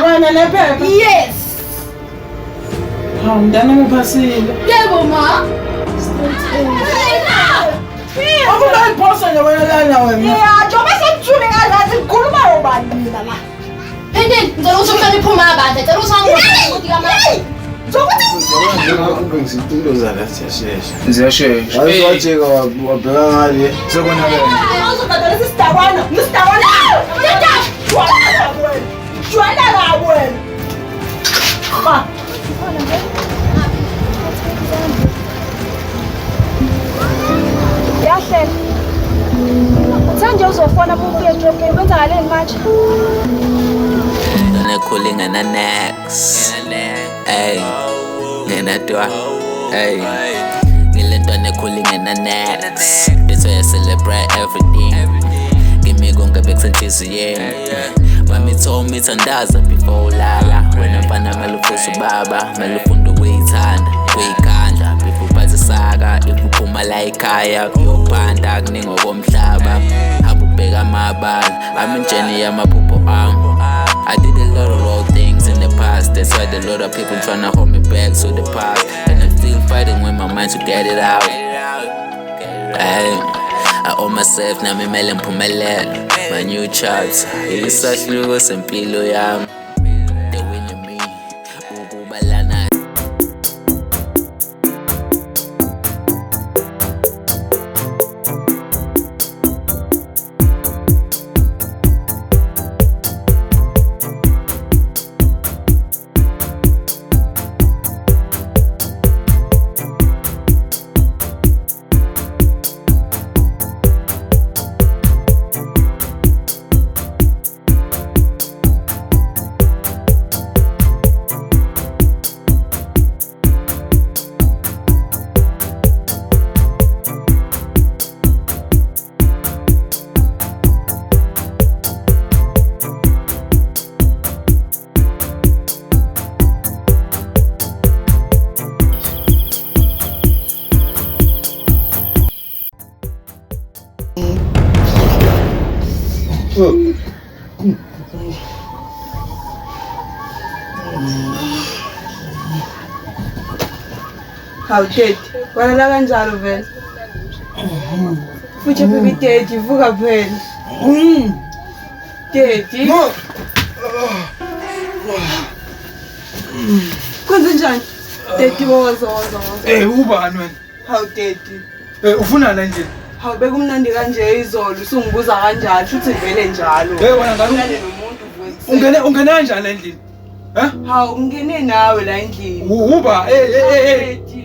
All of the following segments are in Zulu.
Wena nephepha? Yes. Hawu mntana ngiphasile. Yebo ma. Awunayo phosa nje wena lana wena. Yeah, njoba sekuthule kangathi ngikhuluma ubani mina la. Phinde ngicela ukuthi uhlale iphuma abantu, ngicela ukuthi angibuthi kamanje. Zokuthi ngizitulo zala siyashesha. Ziyashesha. Ayizwajeka wabheka ngale. Sekwenakele. awuzogqagqela isidawana, isidawana. Jwala la wena. Ha. Yahle. Uthanje uzofona umuntu eJobe kwenza ngaleni manje. They're calling an annex. Hey, ngenadwa. Hey, ngilentwana calling an annex. That's why I celebrate everything. Give me gonga back and chase yeah. Mami told me tandaza before lala. When I'm fana malufusu baba, malufundo withanda, wikanda. Before bazi saga, ibuphuma la ikhaya, yopanda kuningo komhlaba. Abubheka mabala, I'm in journey yamaphupho am. I did a lot of wrong things in the past. That's why a lot of people tryna hold me back to the past. And I'm still fighting with my mind to get it out. I owe myself now me mele mphumelelo. My new charts, ISAHLUKO SEYEMI. They winning me, ukubalana. Hawu Teti, walala kanjalo vele. Futhi baby Teti, vuka phela. Teti. Kwenze njani? Teti woza. Ubani wena? Hawu Teti. Ufuna la nje? Hawu bekumnandi kanje izolo, usungibuza kanjalo, futhi vele njalo. Wena ngabe nomuntu ungene kanjani endlini? Hawu ngene nawe la endlini. Uba Teti.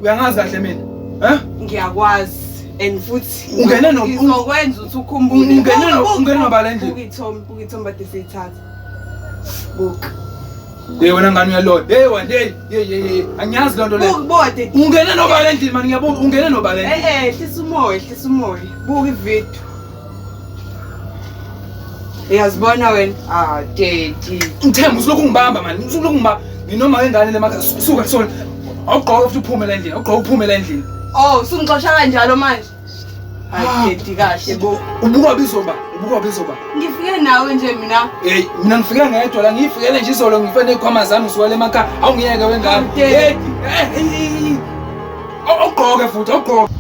uyangazi kahle mina. Ngiyakwazi. And futhi ungene no ngizokwenza ukuthi ukhumbule. Ungene noba la endlini. Ukithomba desithatha. Buka. Wena ngani uyalona? Wena angiyazi lonto le. Ukubode. Ungene noba la endlini manje ngiyabona ungene noba la endlini. Hlisa umoya. Buka ivideo. Uyazibona wena? Teti. Ngithemba usulokhu ngibamba manje. Usulokhu ngibamba. Nginoma engane lemakhaya suka sona. Awugqoka futhi uphume la endlini. Oh, sungixoxa kanjalo manje. Teti kahle bo. Ubuka bizoba. Ngifike nawe nje mina. Mina ngifike ngedwa la ngiyifikele nje izolo ngifene ikhwama zami usuwele emakhaya. Awungiyeke wengane. Awugqoke futhi awugqoke.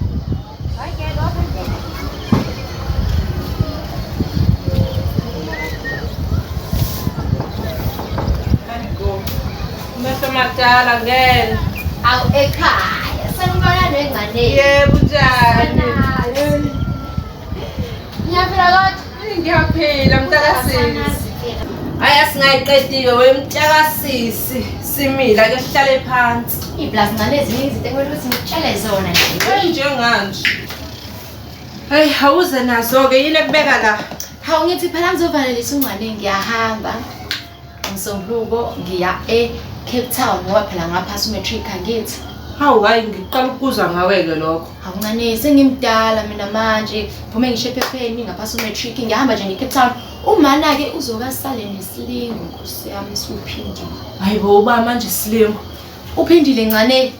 Madala ngene. Awu ekhaya, sanibona nengane. Yebo njani? Ngiyaphila Ngiyaphila mntakasisi. Hayi asingayiqedile wemntakasisi. Simila ke sihlale phansi. Iblas ngane ezinye izinto ekumele ukuthi ngitshele zona nje. Njenganje. Hey, awuze nazo ke yini ekubeka la? Hawu ngithi phela ngizovalelisa ungane ngiyahamba. Ngisongluko ngiya Cape Town ngoba phela ngaphasa umatric angithi. Hawu hayi ngiqala ukuzwa ngaweke lokho. Awungane sengimdala mina manje, phume ngisho ephepheni ngaphasa umatric ngihamba nje ngeCape Town. Umana ke uzokasale nesilingo Nkosi yami suphindile. Hayibo uba manje silingo. Uphindile ncane.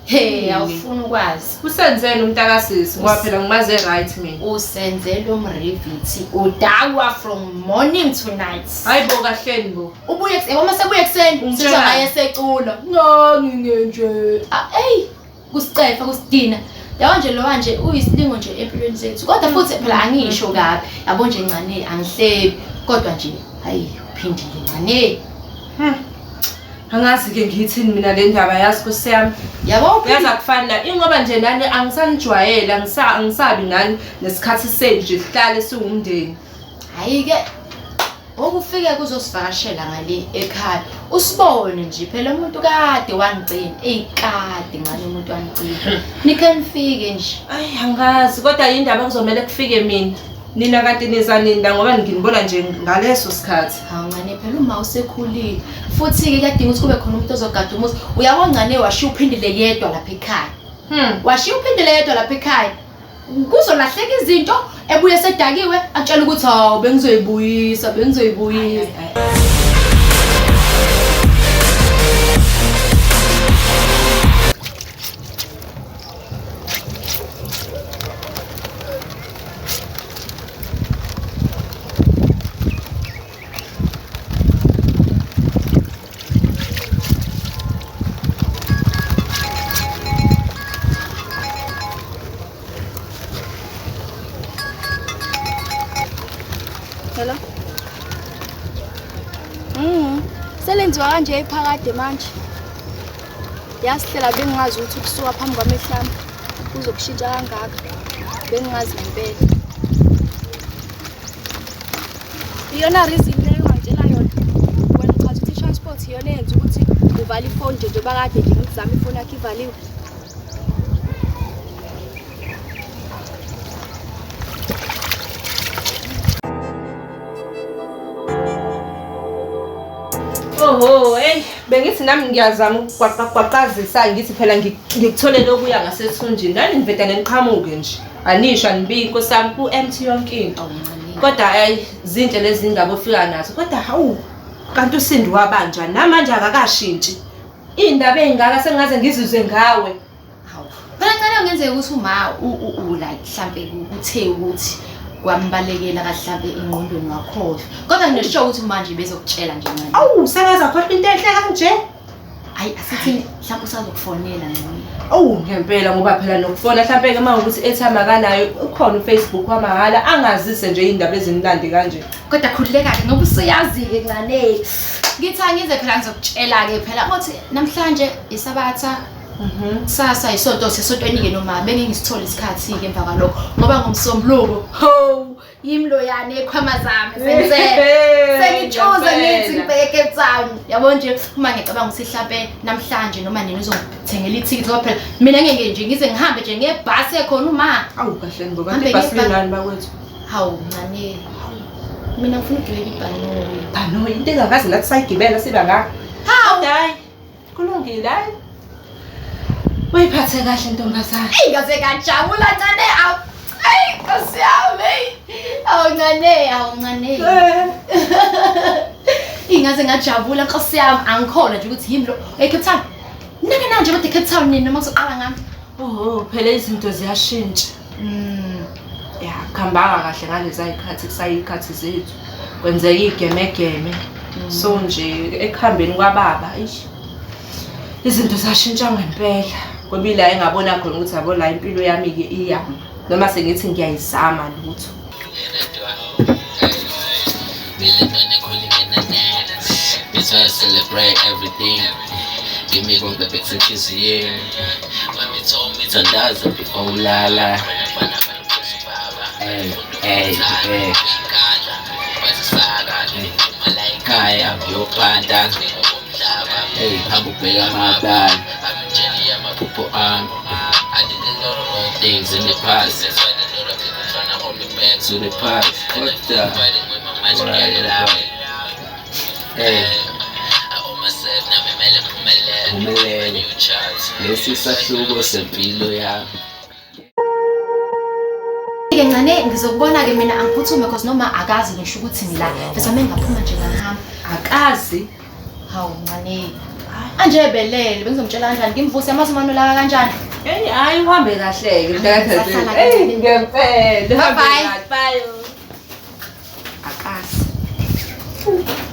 Hey, awufuni ukwazi. Usenzeni umntakasisi ngoba phela ngimaze right mina. Usenzele umreviti udakwa from morning to night. Hayibo kahleni bo. Ubuye uma sebuye ekseni siza naye secula. Ngingenje. Hey, kusicefa kusidina. Yawo nje lo kanje uyisilingo nje empilweni zethu. Kodwa futhi phela angisho kabi. Yabo nje ncane angihlebi. Kodwa nje hayi uphindile ncane. Angazi ke ngithini mina le ndaba yazi Nkosi yami. Yabo Yaza kufana ingoba nje nani angisanijwayela angisabi nani nesikhathi senu nje sihlale siwumndeni. Hayi ke okufike kuzosivakashela ngale ekhaya usibone nje phela umuntu kade wangcina kade ngale umuntu wangcina nike nifike nje Ayi angazi kodwa indaba kuzomela kufike mina. Nina kanti nizaninda ngoba nginibona nje ngaleso sikhathi. Ngane phela uma usekhulile futhi ke kuyadinga ukuthi kube khona umuntu ozogada umuzi. Uyabona ngane washiya uphindile yedwa lapha ekhaya. Washiya uphindile yedwa lapha ekhaya. Kuzolahleka izinto ebuye sedakiwe atshela ukuthi hawu bengizoyibuyisa. Hello. Selenziwa kanje ephakade manje. Yasihlela bengingazi ukuthi kusuka phambi kwamehlami kuzokushintsha kangaka. Bengingazi ngempela. Iyona reason leyo ngitshela yona. Wena uchaza ukuthi transport iyona yenza ukuthi uvale ifoni nje njengoba kade nje ngizama ifoni yakhe ivaliwe. Oho, bengithi nami ngiyazama ukugwaqazisa ngithi phela ngikuthole lokuya ngasethunjini. Nani niveda neniqhamuke nje. Anisho anibiki Nkosi yami ku-empty yonke into. Kodwa zinhle lezi ndaba ofika nazo. Kodwa hawu kanti uSindi wabanja namanje akakashintshi. Indaba ezingaka sengaze ngizizwe ngawe. Hawu. Phela ngicela ngenzeke ukuthi uma like mhlambe uthe ukuthi kwambalekela kahlambe engqondweni ngakhohlwa. Kodwa nginesho ukuthi manje bezokutshela nje ngani. Awu sakaza khohlwa into enhle kanje. Hayi asithi mhlawumbe usazokufonela nini. Awu ngempela ngoba phela nokufona mhlawumbe ke mawukuthi airtime akanayo ukhona uFacebook wamahala angazise nje indaba ezimnandi kanje. Kodwa khulileka ke ngoba usiyazi ke ngane. Ngithi angize phela ngizokutshela ke phela ukuthi namhlanje isabatha sasa isonto sesontweni ke noma bengingisithola isikhathi ke emva kwalokho ngoba ngomsombuluko ho yimlo yani ekhwama zami senze sengitshoza ngithi ngibheke Cape Town yabo nje uma ngicabanga ukuthi mhlawumbe namhlanje noma nini uzongithengela ithikithi ngoba phela mina ngeke nje ngize ngihambe nje ngebhasi ekhona uma awu kahle ngoba ibhasi linani bakwethu hawu ngane mina ngifuna ukugibela ibhanoyi into engakazi lathi sayigibela siba ngaka hawu hayi kulungile hayi uyiphathe kahle ntombazana. Ngaze ngajabula ncane awu. Nkosi yami. Awuncane. Ingaze ngajabula Nkosi yami angikholwa nje ukuthi yimi lo eCape Town. Nake manje kodwa eCape Town nini noma kuzoqala ngami? Oh phela izinto ziyashintsha. Ya khambanga kahle ngalezi ayikhathi kusayikhathi zethu. Kwenzeka igeme. So nje ekuhambeni kwababa izinto zashintsha ngempela. Ngoba ila engabona khona ukuthi yabo la impilo yami ke iyami noma sengithi ngiyayizama lutho. It's why I celebrate everything. Give me one baby to kiss you. When me told me to dance before la. Hey. Kaya yo panda. Hey, I'm a big my bad. People I did a lot of wrong things in the past. That's why a lot of people trying to hold me back to the past. What the? Fighting with my magic, get it out. Hey. I owe myself now, me mele new chance. This is ISAHLUKO SEYEMI. Ke ngane ngizokubona ke mina angiphuthume because noma akazi ngisho ukuthi ngila bese mina ngaphuma nje ngahamba Akazi hawu ngane Anje belele bengizomtshela kanjani ngimvuse amasimano la kanjani. Hey hayi uhambe kahle ke Sahlala mntakazi. Hey ngempela. Bye. Bye. Akasi.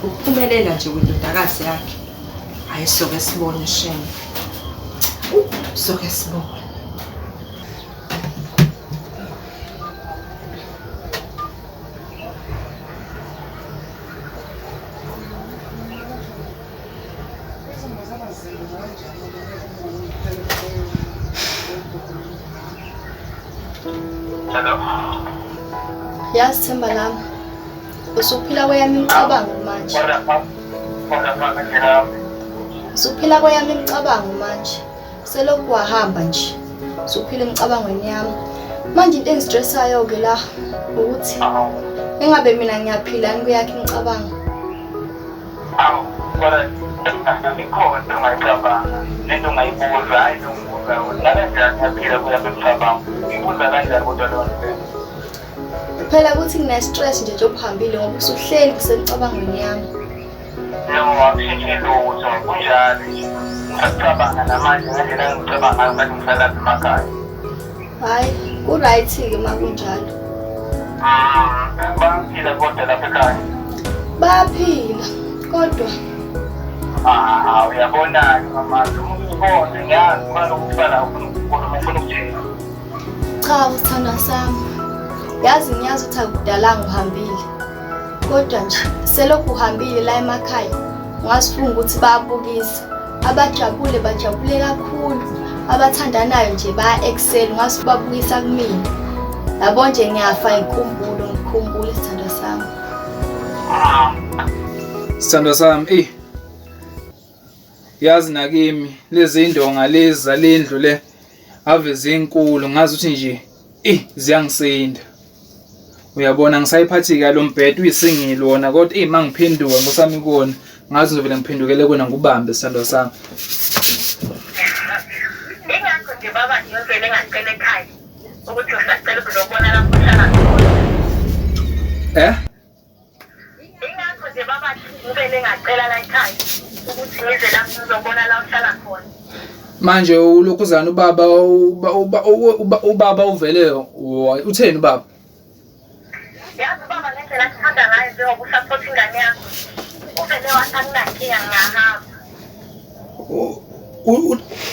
Ukuphumelela nje kwendodakazi yakhe. Hayi soke sibone shame. Soke sibone. Hello. Yazi Themba lami. Usuphila kweyami imicabango manje. Usuphila kweyami imicabango manje. Selokhu wahamba nje. Usuphila emicabangweni yami. Manje into engistressayo ke la ukuthi engabe mina ngiyaphila kuyakhe imicabango. Ngikhona ungayicabanga lento ungayibuza hayi ngibuza udlala njani ngiyaphila kuyaphi emcabango ngibuza kanjani kodwa lona Phela ukuthi ngine-stress nje obuhambile ngoba usuhleli kusemicabangweni yami. no akusheshelo kunjalo ngiyacabanga namanje ngendlela ngicabanga ngathi ngihlala emakhaya Hayi, ku-right-ke uma kunjalo. baphila kodwa lapha ekhaya Bayaphila, kodwa uyabona mama ubone ngiyazi manje ukufana ufuna ukuthini cha usithanda sami. Yazi ngiyazi ukuthi akudalanga uhambile. Kodwa nje selokhu uhambile la emakhaya, ngasifunga ukuthi bayabukisa. Abajabule bajabule kakhulu. Abathandanayo nje baya-excel ngasibabukisa kumina. Yabo nje ngiyafa ngikhumbule isithando sami. Sithandwa sami, yazi nakimi lezi indonga lezi zalendlu le ave zinkulu ngazi ukuthi nje ziyangisinda. Uyabona ngisayiphathi ka lo mbhedo uyisingile wona kodwa mangiphenduka ngosami kuona ngazi ngizovela ngiphendukele kuwena ngubambe sithandwa sami. ingakho nje baba ngiyovele ngacela ekhaya ukuthi usacela ukuzobona lapho uhlala khona ingakho nje baba ngivele ngacela la ekhaya ukuthi ngize lapho uzobona la uhlala khona Manje ulokhuzana ubaba uvele utheni ubaba? yazi baba ngendlela athanda ngayo njengoba usupport ingane yakho uvele wasanginankinga ngiyahamba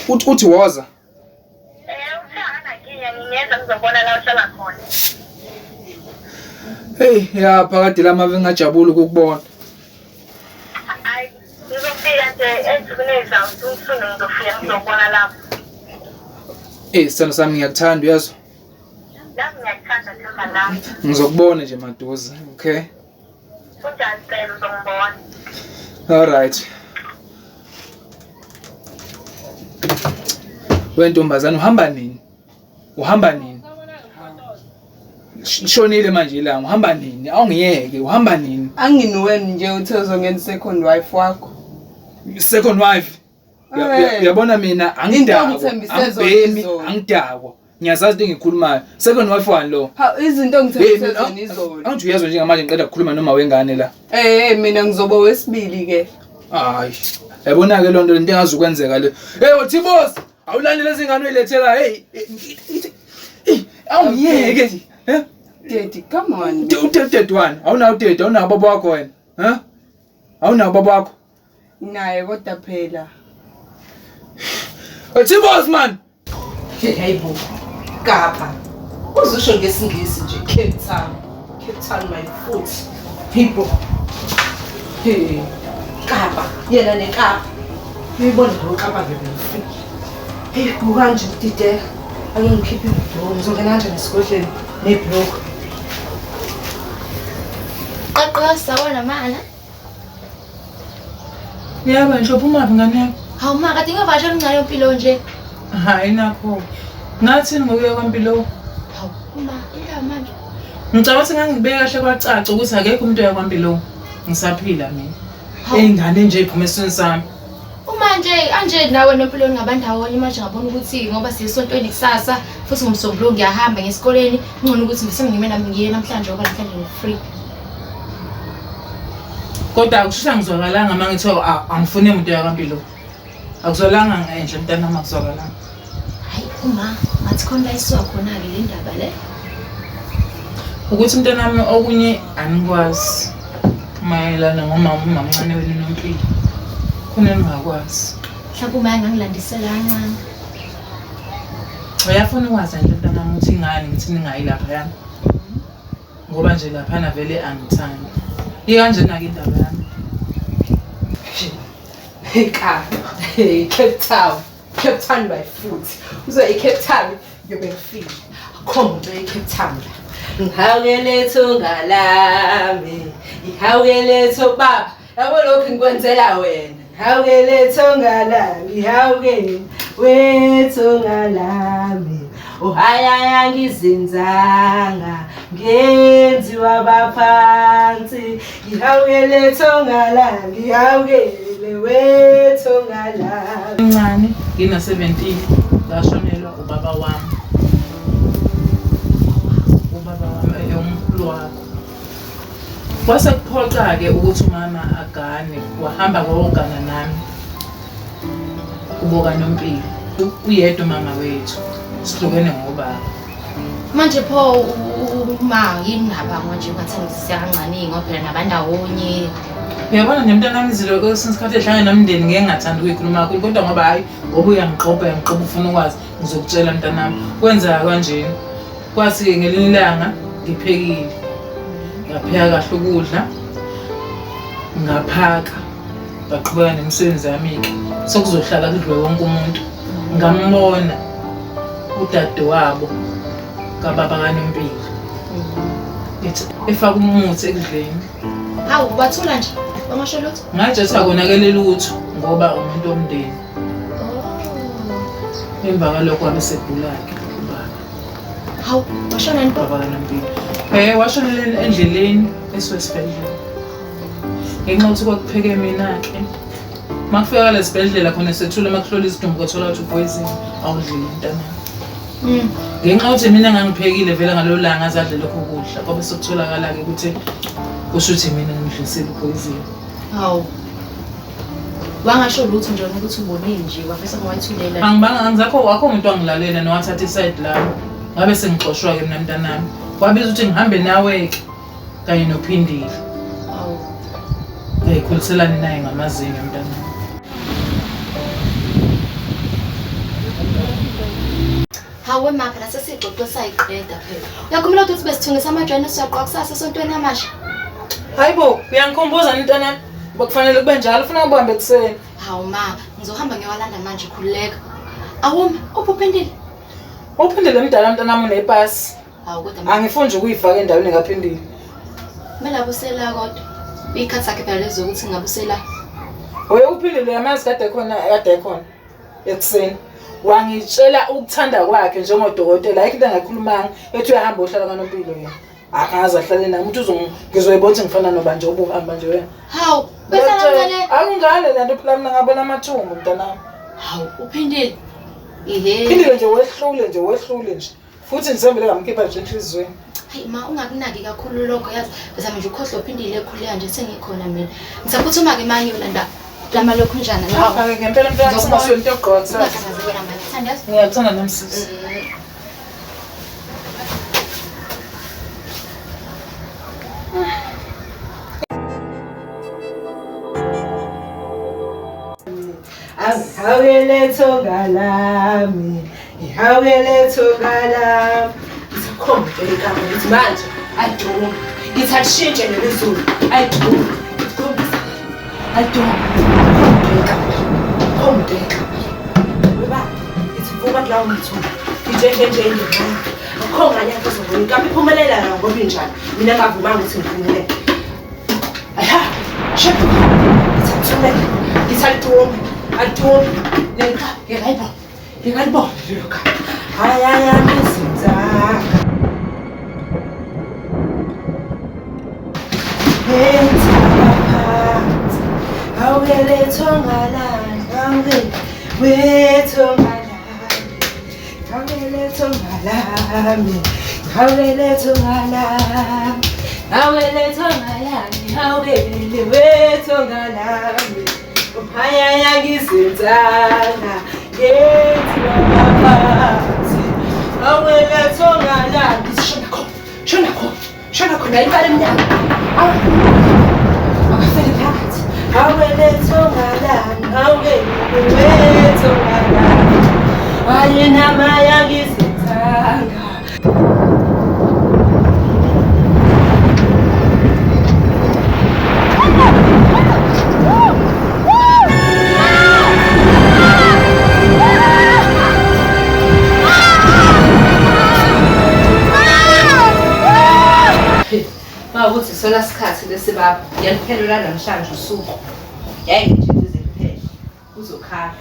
Uthi woza? usanginankinga ngingeza ngizobona la uhlala khona Hey ya phakade lamavi ngajabula ukukubona. hayi ngizofika nje ensukwini ezayo ufune ngizofika ngizobona lapho Sithandwa sami ngiyakuthanda uyazi. yazi ngiyakuthanda Themba lami Ngizokubona nje maduze, okay? kunjani cela uzongibona Alright. Wentombazana uhamba nini? Uhamba nini? Shonile manje ilanga uhamba nini? Awungiyeke uhamba nini? Anginiweni nje uthozo ngenza second wife wakho. Second wife. Uyabona mina angidakwa. Angidakwa. Ngiyazazi engikhulumayo. Second wife wani lo? Izinto ngithembise zona izolo. Angithi uyezwa njengamanje ngiqeda ukukhuluma noma wengane la. Mina ngizoba wesibili ke. Hayi. Yabona ke lonto into engazukwenzeka le. Hey uthi boss, awulandele izingane uyilethela. Hey. Awungiyeke. Daddy, come on. Udede one. Awunawo udede, awunawo baba wakho wena. Awunawo baba wakho. Naye kodwa phela. Uthi boss man. Hayibo. Kapa. Uzusho ngesingisi nje Cape Town. Cape Town my foot. People. Hey. Kapa. Yena nekapa. Uyibona lo kapa ngeke. Hey, kanje udide. Angikhiphi ibhoko. Ngizongena kanjani esigodleni nebhloko. Qaqasa wona mana. Yaba nje uphuma ngane yakho. Hawu ma kade ngavashela ingane yompilo nje. Hayi nakho. Ngathini ngokuya kwampilo? Hawu uma indaba manje. Ngicabanga ukuthi ngangibeka kahle kwacaca ukuthi akekho umuntu yakwampilo. Ngisaphila mina. Hawu. Ingane nje iphuma esweni sami. Uma nje anje nawe nompilo ngabandawonye manje ngabona ukuthi ngoba siyesontweni kusasa futhi ngomsombuluko ngiyahamba ngesikoleni ngcono ukuthi ngisengime nami ngiye namhlanje ngoba namhlanje ngi-free. Kodwa akushisa ngizwakalanga mangithiwa angifune umuntu yakwampilo. Akuzwalanga ngenhle mntana makuzwakalanga. Hayi uma ngathi khona la iswa khona-ke le ndaba le. Ukuthi mntanami okunye anikwazi mayelana ngomama umamncane wenu Nompilo. Khona ningakwazi. Mhlawumbe uma ngangilandisela kancane. Uyafuna ukwazi nje mntanami ukuthi ingane ngithi ningayi lapha yami. Ngoba nje lapha na vele angithandi. Ikanjena ke indaba yami. Hey, Cape Town by foot. Uzoya eCape Town yobe ngifile. Khomba umuntu eCape Town la. Ngihawukele thunga lami. Ngihawukele baba. Yabo lokho ngikwenzela wena. Ngihawukele thunga lami. Ngihawukele wethunga lami. Uhayaya ngizinzanga. Ngenziwa baphansi. Ngihawukele thunga lami. Ngihawukele wethunga lami. Mncane ngina 17 ngashonelwa ubaba wami. Ubaba wami umkhulu wakho. Kwase kuphoqa ke ukuthi umama agane wahamba kwogana nami. Uboka Nompilo. Uyedwa mama wethu. Sihlukene ngobaba. Manje pho uma yini ngaba manje ngathi siyancane ngophela nabandawonye. Uyabona nje mntanami izilo kwesinye isikhathi ehlangene nomndeni ngeke ngathanda ukuyikhuluma kakhulu kodwa ngoba hayi ngoba uyangiqopha ufuna ukwazi ngizokutshela mntanami kwenzeka kanjena. Kwasi ke ngelinye ilanga ngiphekile. Ngapheka kahle ukudla. Ngaphaka. Baqhubeka nemisebenzi yami ke. Sokuzohlala kudliwe wonke umuntu. Ngambona udade wabo kababa kaNompilo. Efaka umuthi ekudleni. Hawu bathula nje. Bangasho lutho? Ngathi akonakele lutho ngoba umuntu omndeni. Emva kalokho wabe segula-ke ubaba. Hawu washona nini Baba kaNompilo. Washonela endleleni esibhedlela. Ngenxa yokuthi kwakupheke mina-ke. Makufika lesibhedlela khona sethula makuhlola isidumbu kwathola ukuthi upoison awudlile mntanami. Ngenxa yokuthi mina ngangiphekile vele ngalolu langa azadle lokho kudla kwabe sekutholakala-ke ukuthi kusho ukuthi mina ngimdlisile upoison. Hawu. Wangasho lutho nje ukuthi ubonile nje wafisa ngawayithulela. Angizakho akho umuntu wangilalela nowathatha iside lami. Ngabe sengixoshwa-ke mina mntanami. Kwabiza ukuthi ngihambe nawe-ke kanye nophindile. Hawu. Ngiyikhuliselane naye ngamazinyo mntanami. Hawe mapha nasesixoxo sayiqeda phela. Uyakhumula ukuthi besithungisa amajwayini siyaqoqa kusasa esontweni amasha. Hayibo, uyangikhumbuza mntanami. Kufanele kube njalo ufuna ubambe ekuseni. Hawu ma, ngizohamba ngiyowalanda manje khululeka. Awuma, uphindile. Uphindile mdala mntanami unepasi. Hawu kodwa Angifuni nje ukuyifaka endaweni engaphindile. kumele abusela kodwa. Ikhathi sakhe phela lezokuthi ngabusela. Uphindile yamazi kade khona ekuseni. Wangitshela ukuthanda kwakhe njengodokotela ayikho into engakhulumanga ethi uyahamba ohlala kaNompilo yena. Akaze ahlale nami ukuthi ngizoyibona ukuthi ngifana nobanje obuhamba nje wena. Hawu, besanamncane. Akungale lento phela mina ngabona amathumbu mntanami. Hawu, uphindile. Ihe. Phindile nje wehlule nje. Futhi ngisembele ngamkhipha nje enhlizweni. Hayi ma ungakunaki kakhulu lokho yazi bese manje ukhohlwa uphindile ekhuleka nje sengikhona mina. Ngisaphuthuma ke manje yolanda lama lokhunjana lawo. Ake ngempela mntwana singasho into yogqoka kusasa. Ungathi wena manje thandaza. Ngiyakuthanda namsisi. Ngihawukele thunga lami. Ngihawukele thunga lami. Ngizokhomba ekamwe ngithi manje ayiduma. Ngithi alishintshe nelizulu. Ayiduma. Ngikhombisa. Ayiduma. Khomba ekamwe. Weba, ngithi vuka kulawo mthunga. Nje ngicela. Akhonga nyaka uzobona ikambi iphumelela ngoba injani. Mina ngavumanga ukuthi ngiphumelele. Aha, shephu. Ngithi ayiduma. Aduh, lengkap, ya kan boh, lengkap. Ayah mesinzak. Hentapat, awele tongalan, awele tongalan, awele tongalan, awele tongalan, awele tongalan, awele tongalan. Uphaya yangizenzana ngethi waphansi awela thongalandi shona khona imali emnyango akafele phakathi awele thongalandi awele thongalandi ayena mayangizenzanga. Ukuthi sona sikhathi lesi baba yaniphelela namhlanje usuku yayike nje kuze kuphele uzokhala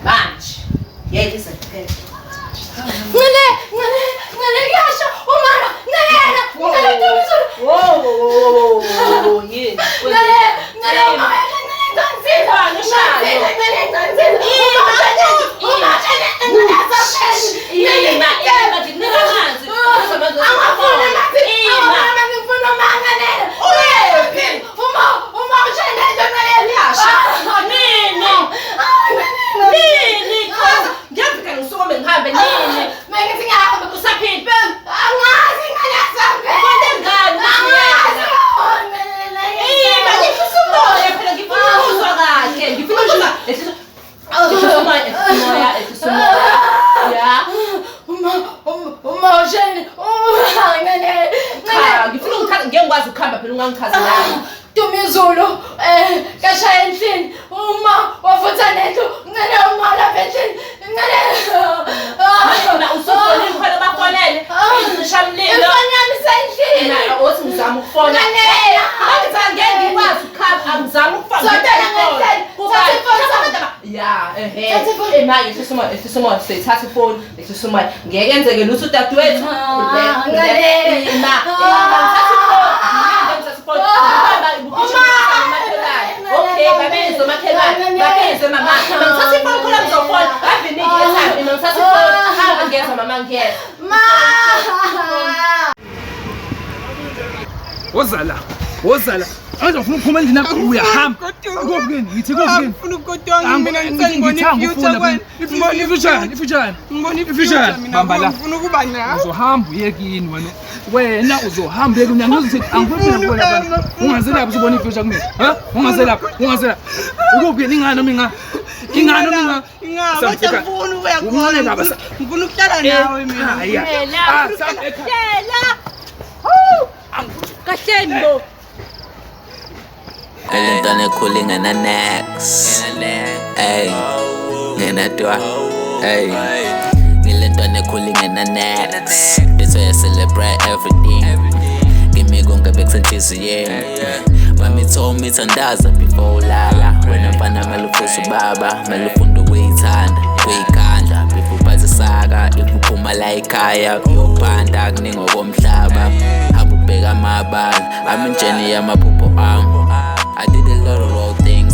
manje yayike sekuphele ngale kuyasho umama ngale yini ngiyengikwazi ukuhamba phela ungangichazela Zulu kashaya endlini uma wavutha lento ngene uma lapha endlini ngene wena usufonile khona bafonele ngishamlilo ifanyani sendlini na othi ngizama ukufona ngathi ngeke ngikwazi ukukhapha angizama ukufaka manje sisoma sithatha ifoni sisoma ngeke enzeke lutho dadewethu okay babenzo makhelwane babenzo mama ngithatha ifoni khona ngizofona aviniki ekhaya mina ngithatha ifoni hamba ngeza mama ngiyeza wozala manje ufuna ukuphuma endlini yakho uyahamba ukufuni ngithi ukufuni ufuna ukuthiwa mina ngibona i-future kwena ifishane bamba la ufuna ukuba nawe uzohamba uye kini wena uzohamba uye kini ngizothi angifuni ukubona ungazelapha uzobona ifuture kumina ha ungazelapha ukuphi ingane noma ingane kodwa ngifuna ukuya khona ngifuna ukuhlala nawe mina kahleni Elentwana ekhulling and a next. Ay, ngenadwa. Ay, ngilentwana ekhulling and a next. That's why I celebrate everything. Give me gonga beksenhliziyeni. Mami told me thandaza before ulala. Wena mfana melufisa ubaba, melufunda ukuyithanda, ukuyikhandla. Before uphathe saka, iphuma la ekhaya, yophanda kuningi okomhlaba. Hamba ubheka amabala, I'm in journey yamaphupho ami. I did a lot of wrong things.